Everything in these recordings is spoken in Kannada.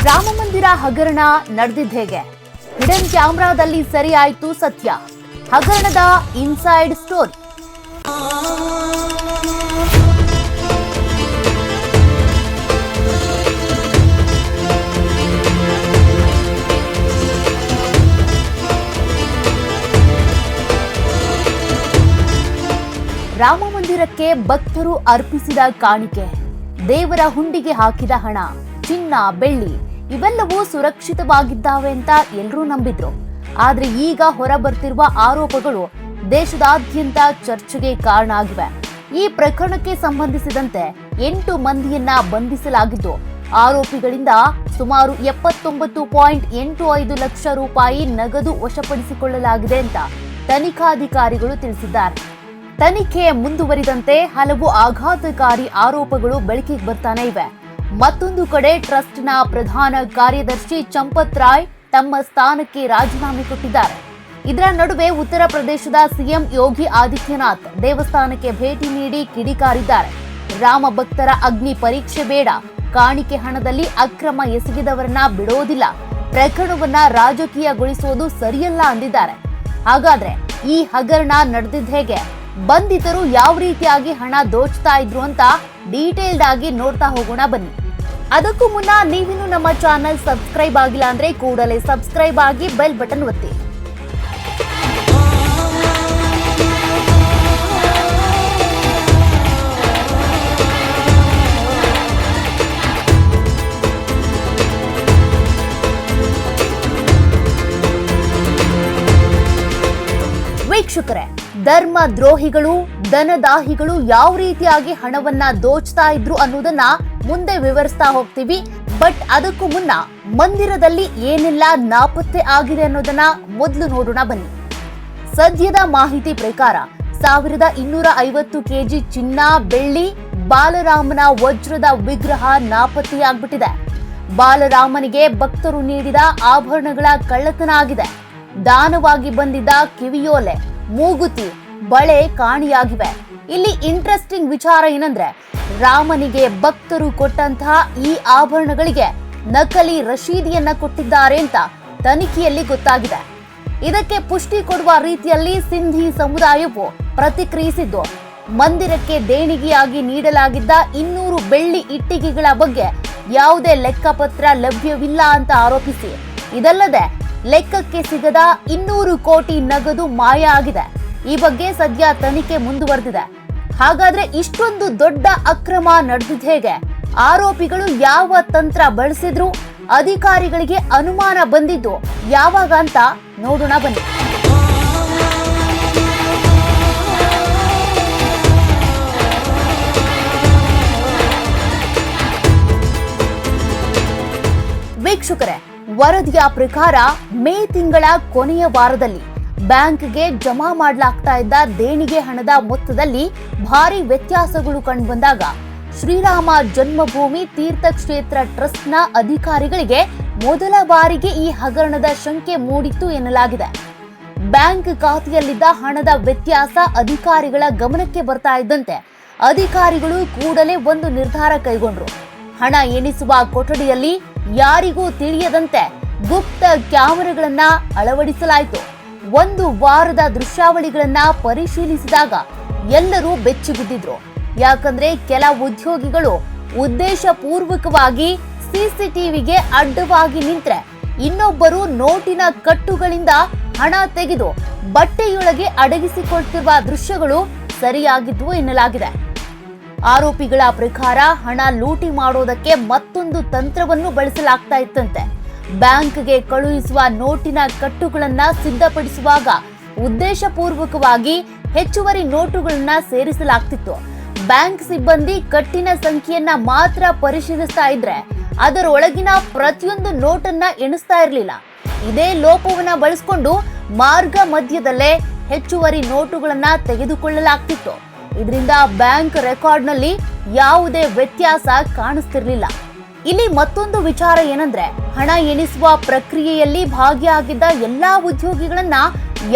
ರಾಮ ಮಂದಿರ ಹಗರಣ ನಡೆದಿದ್ದು ಹೇಗೆ? ಹಿಡನ್ ಕ್ಯಾಮೆರಾದಲ್ಲಿ ಸೆರೆಯಾಯಿತು ಸತ್ಯ. ಹಗರಣದ ಇನ್ಸೈಡ್ ಸ್ಟೋರಿ. ರಾಮ ಮಂದಿರಕ್ಕೆ ಭಕ್ತರು ಅರ್ಪಿಸಿದ ಕಾಣಿಕೆ, ದೇವರ ಹುಂಡಿಗೆ ಹಾಕಿದ ಹಣ, ಚಿನ್ನ, ಬೆಳ್ಳಿ ಇವೆಲ್ಲವೂ ಸುರಕ್ಷಿತವಾಗಿದ್ದಾವೆ ಅಂತ ಎಲ್ಲರೂ ನಂಬಿದ್ರು. ಆದ್ರೆ ಈಗ ಹೊರ ಬರ್ತಿರುವ ಆರೋಪಗಳು ದೇಶದಾದ್ಯಂತ ಚರ್ಚೆಗೆ ಕಾರಣ ಆಗಿವೆ. ಈ ಪ್ರಕರಣಕ್ಕೆ ಸಂಬಂಧಿಸಿದಂತೆ 8 ಮಂದಿಯನ್ನ ಬಂಧಿಸಲಾಗಿದ್ದು, ಆರೋಪಿಗಳಿಂದ ಸುಮಾರು 79.85 ಲಕ್ಷ ರೂಪಾಯಿ ನಗದು ವಶಪಡಿಸಿಕೊಳ್ಳಲಾಗಿದೆ ಅಂತ ತನಿಖಾಧಿಕಾರಿಗಳು ತಿಳಿಸಿದ್ದಾರೆ. ತನಿಖೆ ಮುಂದುವರಿದಂತೆ ಹಲವು ಆಘಾತಕಾರಿ ಆರೋಪಗಳು ಬೆಳಕಿಗೆ ಬರ್ತಾನೆ ಇವೆ. ಮತ್ತೊಂದು ಕಡೆ ಟ್ರಸ್ಟ್ನ ಪ್ರಧಾನ ಕಾರ್ಯದರ್ಶಿ ಚಂಪತ್ ರಾಯ್ ತಮ್ಮ ಸ್ಥಾನಕ್ಕೆ ರಾಜೀನಾಮೆ ಕೊಟ್ಟಿದ್ದಾರೆ. ಇದರ ನಡುವೆ ಉತ್ತರ ಪ್ರದೇಶದ ಸಿಎಂ ಯೋಗಿ ಆದಿತ್ಯನಾಥ್ ದೇವಸ್ಥಾನಕ್ಕೆ ಭೇಟಿ ನೀಡಿ ಕಿಡಿಕಾರಿದ್ದಾರೆ. ರಾಮ ಭಕ್ತರ ಅಗ್ನಿ ಪರೀಕ್ಷೆ ಬೇಡ, ಕಾಣಿಕೆ ಹಣದಲ್ಲಿ ಅಕ್ರಮ ಎಸಗಿದವರನ್ನ ಬಿಡೋದಿಲ್ಲ, ಪ್ರಕರಣವನ್ನ ರಾಜಕೀಯಗೊಳಿಸುವುದು ಸರಿಯಲ್ಲ ಅಂದಿದ್ದಾರೆ. ಹಾಗಾದ್ರೆ ಈ ಹಗರಣ ನಡೆದಿದ್ದು ಹೇಗೆ? ಬಂಧಿತರು ಯಾವ ರೀತಿಯಾಗಿ ಹಣ ದೋಚ್ತಾ ಇದ್ರು ಅಂತ ಡೀಟೇಲ್ಡ್ ಆಗಿ ನೋಡ್ತಾ ಹೋಗೋಣ ಬನ್ನಿ. ಅದಕ್ಕೂ ಮುನ್ನ ನೀವಿನ್ನು ನಮ್ಮ ಚಾನೆಲ್ ಸಬ್ಸ್ಕ್ರೈಬ್ ಆಗಿಲ್ಲ ಅಂದ್ರೆ ಕೂಡಲೇ ಸಬ್ಸ್ಕ್ರೈಬ್ ಆಗಿ ಬೆಲ್ ಬಟನ್ ಒತ್ತಿ. ವೀಕ್ಷಕರೇ, ಧರ್ಮ ದ್ರೋಹಿಗಳು, ಧನದಾಹಿಗಳು ಯಾವ ರೀತಿಯಾಗಿ ಹಣವನ್ನ ದೋಚ್ತಾ ಇದ್ರು ಅನ್ನೋದನ್ನ ಮುಂದೆ ವಿವರಿಸ್ತಾ ಹೋಗ್ತೀವಿ. ಬಟ್ ಅದಕ್ಕೂ ಮುನ್ನ ಮಂದಿರದಲ್ಲಿ ಏನೆಲ್ಲ ನಾಪತ್ತೆ ಆಗಿದೆ ಅನ್ನೋದನ್ನ ಮೊದಲು ನೋಡೋಣ ಬನ್ನಿ. ಸದ್ಯದ ಮಾಹಿತಿ ಪ್ರಕಾರ 1250 ಕೆಜಿ ಚಿನ್ನ, ಬೆಳ್ಳಿ, ಬಾಲರಾಮನ ವಜ್ರದ ವಿಗ್ರಹ ನಾಪತ್ತೆಯಾಗ್ಬಿಟ್ಟಿದೆ. ಬಾಲರಾಮನಿಗೆ ಭಕ್ತರು ನೀಡಿದ ಆಭರಣಗಳ ಕಳ್ಳತನ ಆಗಿದೆ. ದಾನವಾಗಿ ಬಂದಿದ್ದ ಕಿವಿಯೋಲೆ, ಮೂಗುತಿ, ಬಳೆ ಕಾಣಿಯಾಗಿವೆ. ಇಲ್ಲಿ ಇಂಟ್ರೆಸ್ಟಿಂಗ್ ವಿಚಾರ ಏನಂದ್ರೆ, ರಾಮನಿಗೆ ಭಕ್ತರು ಕೊಟ್ಟಂತಹ ಈ ಆಭರಣಗಳಿಗೆ ನಕಲಿ ರಶೀದಿಯನ್ನ ಕೊಟ್ಟಿದ್ದಾರೆ ಅಂತ ತನಿಖೆಯಲ್ಲಿ ಗೊತ್ತಾಗಿದೆ. ಇದಕ್ಕೆ ಪುಷ್ಟಿ ಕೊಡುವ ರೀತಿಯಲ್ಲಿ ಸಿಂಧಿ ಸಮುದಾಯವು ಪ್ರತಿಕ್ರಿಯಿಸಿದ್ದು, ಮಂದಿರಕ್ಕೆ ದೇಣಿಗೆಯಾಗಿ ನೀಡಲಾಗಿದ್ದ 200 ಬೆಳ್ಳಿ ಇಟ್ಟಿಗೆಗಳ ಬಗ್ಗೆ ಯಾವುದೇ ಲೆಕ್ಕಪತ್ರ ಲಭ್ಯವಿಲ್ಲ ಅಂತ ಆರೋಪಿಸಿ, ಇದಲ್ಲದೆ ಲೆಕ್ಕಕ್ಕೆ ಸಿಗದ 200 ಕೋಟಿ ನಗದು ಮಾಯ ಆಗಿದೆ. ಈ ಬಗ್ಗೆ ಸದ್ಯ ತನಿಖೆ ಮುಂದುವರೆದಿದೆ. ಹಾಗಾದ್ರೆ ಇಷ್ಟೊಂದು ದೊಡ್ಡ ಅಕ್ರಮ ನಡೆದಿದ್ದು ಹೇಗೆ? ಆರೋಪಿಗಳು ಯಾವ ತಂತ್ರ ಬಳಸಿದ್ರು? ಅಧಿಕಾರಿಗಳಿಗೆ ಅನುಮಾನ ಬಂದಿದ್ದು ಯಾವಾಗ ಅಂತ ನೋಡೋಣ ಬನ್ನಿ. ವೀಕ್ಷಕರೇ, ವರದಿಯ ಪ್ರಕಾರ ಮೇ ತಿಂಗಳ ಕೊನೆಯ ವಾರದಲ್ಲಿ ಬ್ಯಾಂಕ್ಗೆ ಜಮಾ ಮಾಡಲಾಗ್ತಾ ಇದ್ದ ದೇಣಿಗೆ ಹಣದ ಮೊತ್ತದಲ್ಲಿ ಭಾರಿ ವ್ಯತ್ಯಾಸಗಳು ಕಂಡುಬಂದಾಗ ಶ್ರೀರಾಮ ಜನ್ಮಭೂಮಿ ತೀರ್ಥಕ್ಷೇತ್ರ ಟ್ರಸ್ಟ್ನ ಅಧಿಕಾರಿಗಳಿಗೆ ಮೊದಲ ಬಾರಿಗೆ ಈ ಹಗರಣದ ಶಂಕೆ ಮೂಡಿತ್ತು ಎನ್ನಲಾಗಿದೆ. ಬ್ಯಾಂಕ್ ಖಾತೆಯಲ್ಲಿದ್ದ ಹಣದ ವ್ಯತ್ಯಾಸ ಅಧಿಕಾರಿಗಳ ಗಮನಕ್ಕೆ ಬರ್ತಾ ಇದ್ದಂತೆ ಅಧಿಕಾರಿಗಳು ಕೂಡಲೇ ಒಂದು ನಿರ್ಧಾರ ಕೈಗೊಂಡ್ರು. ಹಣ ಎಣಿಸುವ ಕೊಠಡಿಯಲ್ಲಿ ಯಾರಿಗೂ ತಿಳಿಯದಂತೆ ಗುಪ್ತ ಕ್ಯಾಮೆರಾಗಳನ್ನ ಅಳವಡಿಸಲಾಯಿತು. 1 ವಾರದ ದೃಶ್ಯಾವಳಿಗಳನ್ನ ಪರಿಶೀಲಿಸಿದಾಗ ಎಲ್ಲರೂ ಬೆಚ್ಚಿಬಿದ್ದಿದ್ರು. ಯಾಕಂದ್ರೆ ಕೆಲ ಉದ್ಯೋಗಿಗಳು ಉದ್ದೇಶಪೂರ್ವಕವಾಗಿ ಸಿಸಿಟಿವಿಗೆ ಅಡ್ಡವಾಗಿ ನಿಂತ್ರೆ ಇನ್ನೊಬ್ಬರು ನೋಟಿನ ಕಟ್ಟುಗಳಿಂದ ಹಣ ತೆಗೆದು ಬಟ್ಟೆಯೊಳಗೆ ಅಡಗಿಸಿಕೊಳ್ತಿರುವ ದೃಶ್ಯಗಳು ಸರಿಯಾಗಿದ್ವು ಎನ್ನಲಾಗಿದೆ. ಆರೋಪಿಗಳ ಪ್ರಕಾರ ಹಣ ಲೂಟಿ ಮಾಡೋದಕ್ಕೆ ಮತ್ತೊಂದು ತಂತ್ರವನ್ನು ಬಳಸಲಾಗ್ತಾ ಇತ್ತಂತೆ. ಬ್ಯಾಂಕ್ಗೆ ಕಳುಹಿಸುವ ನೋಟಿನ ಕಟ್ಟುಗಳನ್ನ ಸಿದ್ಧಪಡಿಸುವಾಗ ಉದ್ದೇಶಪೂರ್ವಕವಾಗಿ ಹೆಚ್ಚುವರಿ ನೋಟುಗಳನ್ನ ಸೇರಿಸಲಾಗ್ತಿತ್ತು. ಬ್ಯಾಂಕ್ ಸಿಬ್ಬಂದಿ ಕಟ್ಟಿನ ಸಂಖ್ಯೆಯನ್ನ ಮಾತ್ರ ಪರಿಶೀಲಿಸ್ತಾ ಇದ್ರೆ ಅದರೊಳಗಿನ ಪ್ರತಿಯೊಂದು ನೋಟನ್ನ ಎಣಿಸ್ತಾ ಇರಲಿಲ್ಲ. ಇದೇ ಲೋಪವನ್ನ ಬಳಸಿಕೊಂಡು ಮಾರ್ಗ ಮಧ್ಯದಲ್ಲೇ ಹೆಚ್ಚುವರಿ ನೋಟುಗಳನ್ನ ತೆಗೆದುಕೊಳ್ಳಲಾಗ್ತಿತ್ತು. ಇದರಿಂದ ಬ್ಯಾಂಕ್ ರೆಕಾರ್ಡ್ನಲ್ಲಿ ಯಾವುದೇ ವ್ಯತ್ಯಾಸ ಕಾಣಿಸ್ತಿರ್ಲಿಲ್ಲ. ಇಲ್ಲಿ ಮತ್ತೊಂದು ವಿಚಾರ ಏನಂದ್ರೆ, ಹಣ ಎಣಿಸುವ ಪ್ರಕ್ರಿಯೆಯಲ್ಲಿ ಭಾಗಿಯಾಗಿದ್ದ ಎಲ್ಲಾ ಉದ್ಯೋಗಿಗಳನ್ನ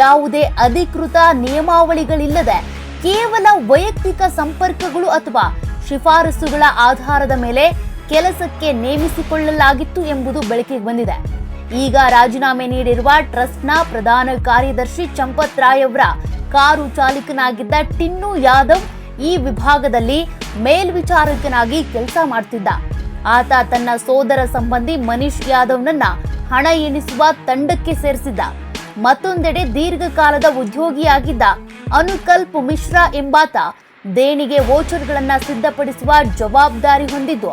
ಯಾವುದೇ ಅಧಿಕೃತ ನಿಯಮಾವಳಿಗಳಿಲ್ಲದೆ ಕೇವಲ ವೈಯಕ್ತಿಕ ಸಂಪರ್ಕಗಳು ಅಥವಾ ಶಿಫಾರಸುಗಳ ಆಧಾರದ ಮೇಲೆ ಕೆಲಸಕ್ಕೆ ನೇಮಿಸಿಕೊಳ್ಳಲಾಗಿತ್ತು ಎಂಬುದು ಬೆಳಕಿಗೆ ಬಂದಿದೆ. ಈಗ ರಾಜೀನಾಮೆ ನೀಡಿರುವ ಟ್ರಸ್ಟ್ನ ಪ್ರಧಾನ ಕಾರ್ಯದರ್ಶಿ ಚಂಪತ್ ರಾಯ್ ಅವರ ಕಾರು ಚಾಲಕನಾಗಿದ್ದ ಟಿನ್ನು ಯಾದವ್ ಈ ವಿಭಾಗದಲ್ಲಿ ಮೇಲ್ವಿಚಾರಕನಾಗಿ ಕೆಲಸ ಮಾಡ್ತಿದ್ದ. ಆತ ತನ್ನ ಸೋದರ ಸಂಬಂಧಿ ಮನೀಶ್ ಯಾದವ್ನನ್ನ ಹಣ ಎಣಿಸುವ ತಂಡಕ್ಕೆ ಸೇರಿಸಿದ್ದ. ಮತ್ತೊಂದೆಡೆ ದೀರ್ಘಕಾಲದ ಉದ್ಯೋಗಿಯಾಗಿದ್ದ ಅನುಕಲ್ಪ್ ಮಿಶ್ರಾ ಎಂಬಾತ ದೇಣಿಗೆ ವೋಚರ್ಗಳನ್ನ ಸಿದ್ಧಪಡಿಸುವ ಜವಾಬ್ದಾರಿ ಹೊಂದಿದ್ದು,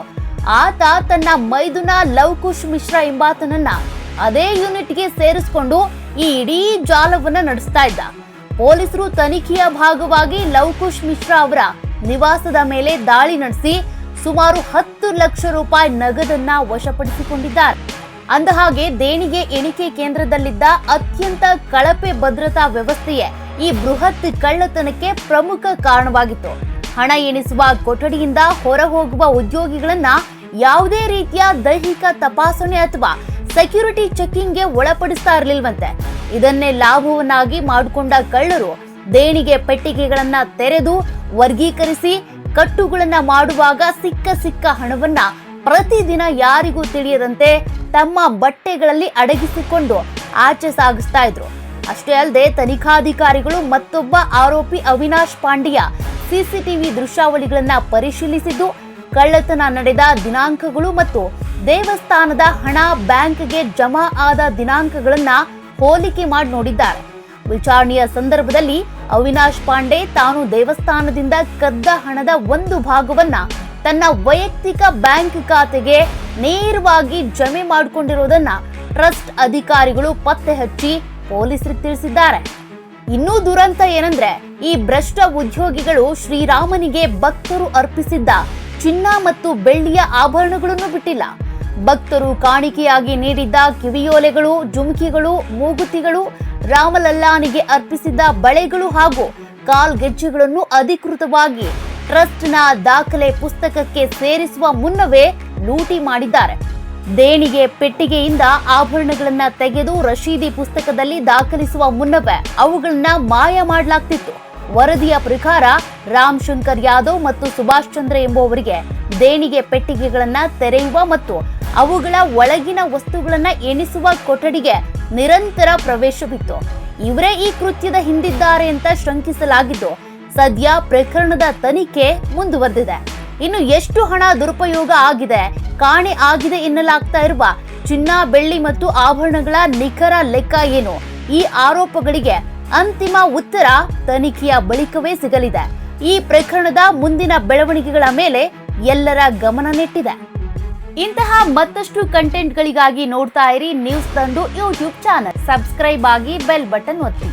ಆತ ತನ್ನ ಮೈದುನ ಲವಕುಶ್ ಮಿಶ್ರಾ ಎಂಬಾತನನ್ನ ಅದೇ ಯೂನಿಟ್ಗೆ ಸೇರಿಸಿಕೊಂಡು ಈ ಇಡೀ ಜಾಲವನ್ನ ನಡೆಸ್ತಾ ಇದ್ದ. ಪೊಲೀಸರು ತನಿಖೆಯ ಭಾಗವಾಗಿ ಲವಕುಶ್ ಮಿಶ್ರಾ ಅವರ ನಿವಾಸದ ಮೇಲೆ ದಾಳಿ ನಡೆಸಿ ಸುಮಾರು 10 ಲಕ್ಷ ರೂಪಾಯಿ ನಗದನ್ನ ವಶಪಡಿಸಿಕೊಂಡಿದ್ದಾರೆ. ಅಂದಹಾಗೆ ದೇಣಿಗೆ ಎಣಿಕೆ ಕೇಂದ್ರದಲ್ಲಿದ್ದ ಅತ್ಯಂತ ಕಳಪೆ ಭದ್ರತಾ ವ್ಯವಸ್ಥೆಯೇ ಈ ಬೃಹತ್ ಕಳ್ಳತನಕ್ಕೆ ಪ್ರಮುಖ ಕಾರಣವಾಗಿತ್ತು. ಹಣ ಎಣಿಸುವ ಕೊಠಡಿಯಿಂದ ಹೊರ ಹೋಗುವ ಉದ್ಯೋಗಿಗಳನ್ನ ಯಾವುದೇ ರೀತಿಯ ದೈಹಿಕ ತಪಾಸಣೆ ಅಥವಾ ಸೆಕ್ಯೂರಿಟಿ ಚೆಕಿಂಗ್ಗೆ ಒಳಪಡಿಸ್ತಾ ಇರಲಿಲ್ವಂತೆ. ಇದನ್ನೇ ಲಾಭವನ್ನಾಗಿ ಮಾಡಿಕೊಂಡ ಕಳ್ಳರು ದೇಣಿಗೆ ಪೆಟ್ಟಿಗೆಗಳನ್ನ ತೆರೆದು ವರ್ಗೀಕರಿಸಿ ಕಟ್ಟುಗಳನ್ನ ಮಾಡುವಾಗ ಸಿಕ್ಕ ಹಣವನ್ನ ಪ್ರತಿದಿನ ಯಾರಿಗೂ ತಿಳಿಯದಂತೆ ತಮ್ಮ ಬಟ್ಟೆಗಳಲ್ಲಿ ಅಡಗಿಸಿಕೊಂಡು ಆಚೆ ಸಾಗಿಸ್ತಾ ಇದ್ರು. ಅಷ್ಟೇ ಅಲ್ಲದೆ ತನಿಖಾಧಿಕಾರಿಗಳು ಮತ್ತೊಬ್ಬ ಆರೋಪಿ ಅವಿನಾಶ್ ಪಾಂಡ್ಯ ಸಿಸಿಟಿವಿ ದೃಶ್ಯಾವಳಿಗಳನ್ನ ಪರಿಶೀಲಿಸಿದ್ದು, ಕಳ್ಳತನ ನಡೆದ ದಿನಾಂಕಗಳು ಮತ್ತು ದೇವಸ್ಥಾನದ ಹಣ ಬ್ಯಾಂಕ್ಗೆ ಜಮಾ ಆದ ದಿನಾಂಕಗಳನ್ನ ಹೋಲಿಕೆ ಮಾಡಿ ನೋಡಿದ್ದಾರೆ. ವಿಚಾರಣೆಯ ಸಂದರ್ಭದಲ್ಲಿ ಅವಿನಾಶ್ ಪಾಂಡೆ ತಾನು ದೇವಸ್ಥಾನದಿಂದ ಕದ್ದ ಹಣದ ಒಂದು ಭಾಗವನ್ನ ತನ್ನ ವೈಯಕ್ತಿಕ ಬ್ಯಾಂಕ್ ಖಾತೆಗೆ ನೇರವಾಗಿ ಜಮೆ ಮಾಡಿಕೊಂಡಿರುವುದನ್ನ ಟ್ರಸ್ಟ್ ಅಧಿಕಾರಿಗಳು ಪತ್ತೆ ಹಚ್ಚಿ ಪೊಲೀಸರಿಗೆ ತಿಳಿಸಿದ್ದಾರೆ. ಇನ್ನೂ ದುರಂತ ಏನಂದ್ರೆ, ಈ ಭ್ರಷ್ಟ ಉದ್ಯೋಗಿಗಳು ಶ್ರೀರಾಮನಿಗೆ ಭಕ್ತರು ಅರ್ಪಿಸಿದ್ದ ಚಿನ್ನ ಮತ್ತು ಬೆಳ್ಳಿಯ ಆಭರಣಗಳನ್ನು ಬಿಟ್ಟಿಲ್ಲ. ಭಕ್ತರು ಕಾಣಿಕೆಯಾಗಿ ನೀಡಿದ್ದ ಕಿವಿಯೋಲೆಗಳು, ಜುಮ್ಕಿಗಳು, ಮೂಗುತಿಗಳು, ರಾಮಲಲ್ಲಾನಿಗೆ ಅರ್ಪಿಸಿದ್ದ ಬಳೆಗಳು ಹಾಗೂ ಕಾಲ್ಗೆಜ್ಜೆಗಳನ್ನು ಅಧಿಕೃತವಾಗಿ ಟ್ರಸ್ಟ್ನ ದಾಖಲೆ ಪುಸ್ತಕಕ್ಕೆ ಸೇರಿಸುವ ಮುನ್ನವೇ ಲೂಟಿ ಮಾಡಿದ್ದಾರೆ. ದೇಣಿಗೆ ಪೆಟ್ಟಿಗೆಯಿಂದ ಆಭರಣಗಳನ್ನ ತೆಗೆದು ರಶೀದಿ ಪುಸ್ತಕದಲ್ಲಿ ದಾಖಲಿಸುವ ಮುನ್ನವೇ ಅವುಗಳನ್ನ ಮಾಯ ಮಾಡಲಾಗ್ತಿತ್ತು. ವರದಿಯ ಪ್ರಕಾರ ರಾಮ್ ಶಂಕರ್ ಯಾದವ್ ಮತ್ತು ಸುಭಾಷ್ ಚಂದ್ರ ಎಂಬುವವರಿಗೆ ದೇಣಿಗೆ ಪೆಟ್ಟಿಗೆಗಳನ್ನ ತೆರೆಯುವ ಮತ್ತು ಅವುಗಳ ಒಳಗಿನ ವಸ್ತುಗಳನ್ನ ಎಣಿಸುವ ಕೊಠಡಿಗೆ ನಿರಂತರ ಪ್ರವೇಶವಿತ್ತು. ಇವರೇ ಈ ಕೃತ್ಯದ ಹಿಂದಿದ್ದಾರೆ ಅಂತ ಶಂಕಿಸಲಾಗಿದ್ದು, ಸದ್ಯ ಪ್ರಕರಣದ ತನಿಖೆ ಮುಂದುವರೆದಿದೆ. ಇನ್ನು ಎಷ್ಟು ಹಣ ದುರುಪಯೋಗ ಆಗಿದೆ, ಕಾಣೆ ಆಗಿದೆ ಎನ್ನಲಾಗ್ತಾ ಇರುವ ಚಿನ್ನ, ಬೆಳ್ಳಿ ಮತ್ತು ಆಭರಣಗಳ ನಿಖರ ಲೆಕ್ಕ ಏನು? ಈ ಆರೋಪಗಳಿಗೆ ಅಂತಿಮ ಉತ್ತರ ತನಿಖೆಯ ಬಳಿಕವೇ ಸಿಗಲಿದೆ. ಈ ಪ್ರಕರಣದ ಮುಂದಿನ ಬೆಳವಣಿಗೆಗಳ ಮೇಲೆ ಎಲ್ಲರ ಗಮನ ನೆಟ್ಟಿದೆ. ಇಂತಹ ಮತ್ತಷ್ಟು ಕಂಟೆಂಟ್ಗಳಿಗಾಗಿ ನೋಡ್ತಾ ಇರಿ ನ್ಯೂಸ್ ತಂದು ಯೂಟ್ಯೂಬ್ ಚಾನಲ್. ಸಬ್ಸ್ಕ್ರೈಬ್ ಆಗಿ ಬೆಲ್ ಬಟನ್ ಒತ್ತಿ.